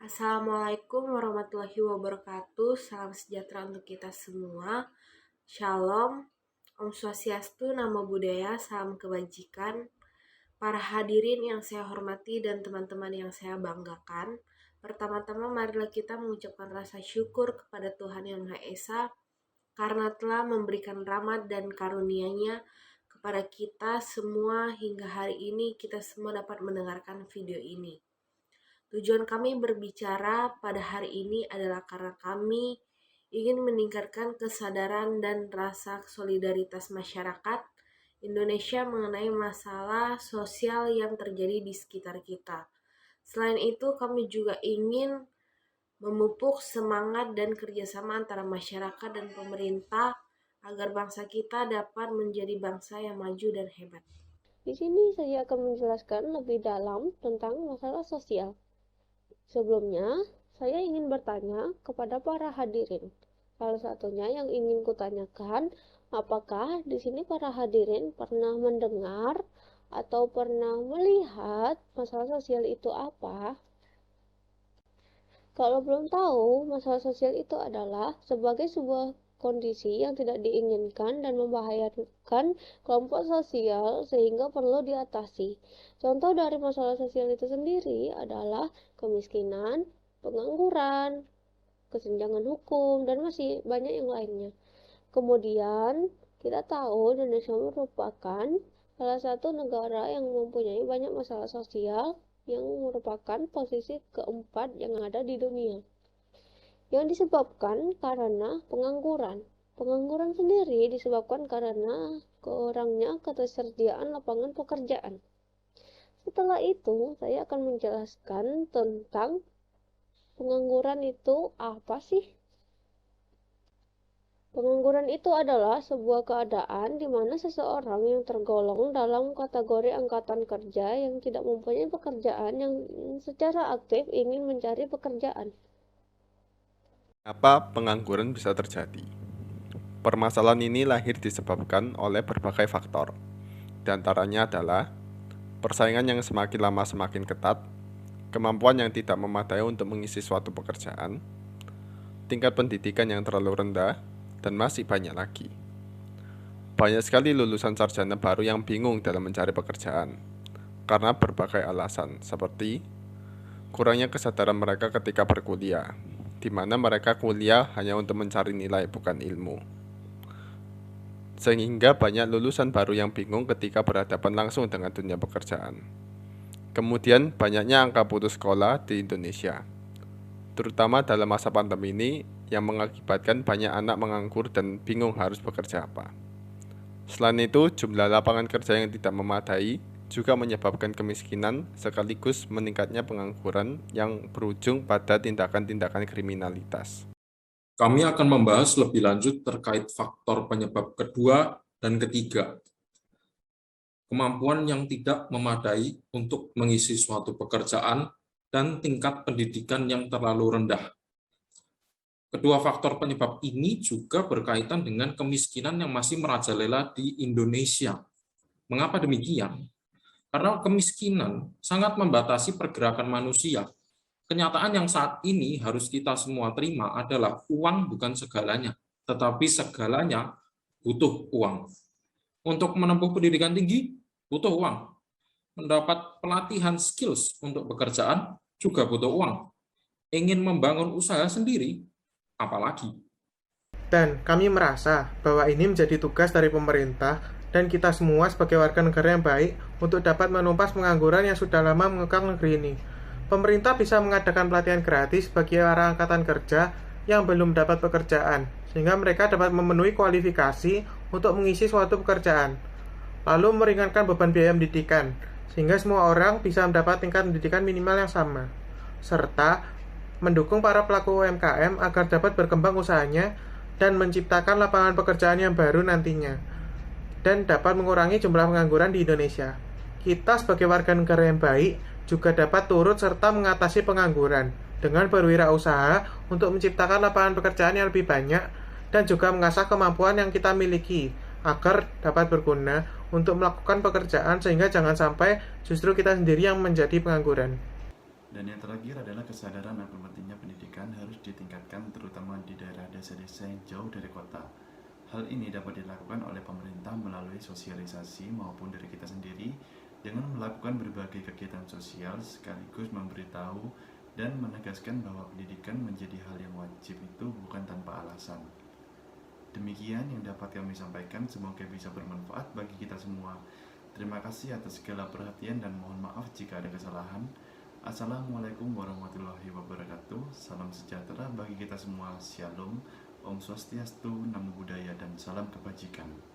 Assalamualaikum warahmatullahi wabarakatuh. Salam sejahtera untuk kita semua. Shalom, Om Swastiastu, Namo Buddhaya, salam kebajikan. Para hadirin yang saya hormati dan teman-teman yang saya banggakan. Pertama-tama marilah kita mengucapkan rasa syukur kepada Tuhan Yang Maha Esa karena telah memberikan rahmat dan karunia-Nya kepada kita semua hingga hari ini kita semua dapat mendengarkan video ini. Tujuan kami berbicara pada hari ini adalah karena kami ingin meningkatkan kesadaran dan rasa solidaritas masyarakat Indonesia mengenai masalah sosial yang terjadi di sekitar kita. Selain itu, kami juga ingin memupuk semangat dan kerjasama antara masyarakat dan pemerintah agar bangsa kita dapat menjadi bangsa yang maju dan hebat. Di sini saya akan menjelaskan lebih dalam tentang masalah sosial. Sebelumnya, saya ingin bertanya kepada para hadirin. Salah satunya yang ingin kutanyakan, apakah di sini para hadirin pernah mendengar atau pernah melihat masalah sosial itu apa? Kalau belum tahu, masalah sosial itu adalah sebagai sebuah kondisi yang tidak diinginkan dan membahayakan kelompok sosial sehingga perlu diatasi. Contoh dari masalah sosial itu sendiri adalah kemiskinan, pengangguran, kesenjangan hukum, dan masih banyak yang lainnya. Kemudian, kita tahu Indonesia merupakan salah satu negara yang mempunyai banyak masalah sosial yang merupakan posisi keempat yang ada di dunia. Yang disebabkan karena pengangguran. Pengangguran sendiri disebabkan karena kurangnya ketersediaan lapangan pekerjaan. Setelah itu, saya akan menjelaskan tentang pengangguran itu apa sih? Pengangguran itu adalah sebuah keadaan di mana seseorang yang tergolong dalam kategori angkatan kerja yang tidak mempunyai pekerjaan yang secara aktif ingin mencari pekerjaan. Apa pengangguran bisa terjadi? Permasalahan ini lahir disebabkan oleh berbagai faktor. Di antaranya adalah persaingan yang semakin lama semakin ketat, kemampuan yang tidak memadai untuk mengisi suatu pekerjaan, tingkat pendidikan yang terlalu rendah, dan masih banyak lagi. Banyak sekali lulusan sarjana baru yang bingung dalam mencari pekerjaan karena berbagai alasan seperti kurangnya kesadaran mereka ketika berkuliah, di mana mereka kuliah hanya untuk mencari nilai bukan ilmu. Sehingga banyak lulusan baru yang bingung ketika berhadapan langsung dengan dunia pekerjaan. Kemudian banyaknya angka putus sekolah di Indonesia, terutama dalam masa pandemi ini yang mengakibatkan banyak anak menganggur dan bingung harus bekerja apa. Selain itu, jumlah lapangan kerja yang tidak memadai juga menyebabkan kemiskinan sekaligus meningkatnya pengangguran yang berujung pada tindakan-tindakan kriminalitas. Kami akan membahas lebih lanjut terkait faktor penyebab kedua dan ketiga. Kemampuan yang tidak memadai untuk mengisi suatu pekerjaan dan tingkat pendidikan yang terlalu rendah. Kedua faktor penyebab ini juga berkaitan dengan kemiskinan yang masih merajalela di Indonesia. Mengapa demikian? Karena kemiskinan sangat membatasi pergerakan manusia. Kenyataan yang saat ini harus kita semua terima adalah uang bukan segalanya, tetapi segalanya butuh uang. Untuk menempuh pendidikan tinggi, butuh uang. Mendapat pelatihan skills untuk pekerjaan juga butuh uang. Ingin membangun usaha sendiri, apalagi. Dan kami merasa bahwa ini menjadi tugas dari pemerintah dan kita semua sebagai warga negara yang baik untuk dapat menumpas pengangguran yang sudah lama mengekang negeri ini. Pemerintah bisa mengadakan pelatihan gratis bagi para angkatan kerja yang belum dapat pekerjaan, sehingga mereka dapat memenuhi kualifikasi untuk mengisi suatu pekerjaan. Lalu meringankan beban biaya pendidikan, sehingga semua orang bisa mendapat tingkat pendidikan minimal yang sama. Serta mendukung para pelaku UMKM agar dapat berkembang usahanya dan menciptakan lapangan pekerjaan yang baru nantinya, dan dapat mengurangi jumlah pengangguran di Indonesia. Kita sebagai warga negara yang baik juga dapat turut serta mengatasi pengangguran dengan berwirausaha untuk menciptakan lapangan pekerjaan yang lebih banyak dan juga mengasah kemampuan yang kita miliki agar dapat berguna untuk melakukan pekerjaan sehingga jangan sampai justru kita sendiri yang menjadi pengangguran. Dan yang terakhir adalah kesadaran akan pentingnya pendidikan harus ditingkatkan terutama di daerah desa-desa yang jauh dari kota. Hal ini dapat dilakukan oleh pemerintah melalui sosialisasi maupun dari kita sendiri dengan melakukan berbagai kegiatan sosial sekaligus memberitahu dan menegaskan bahwa pendidikan menjadi hal yang wajib itu bukan tanpa alasan. Demikian yang dapat kami sampaikan, semoga bisa bermanfaat bagi kita semua. Terima kasih atas segala perhatian dan mohon maaf jika ada kesalahan. Assalamualaikum warahmatullahi wabarakatuh. Salam sejahtera bagi kita semua. Shalom, Om Swastiastu, Namo Buddhaya, dan salam kebajikan.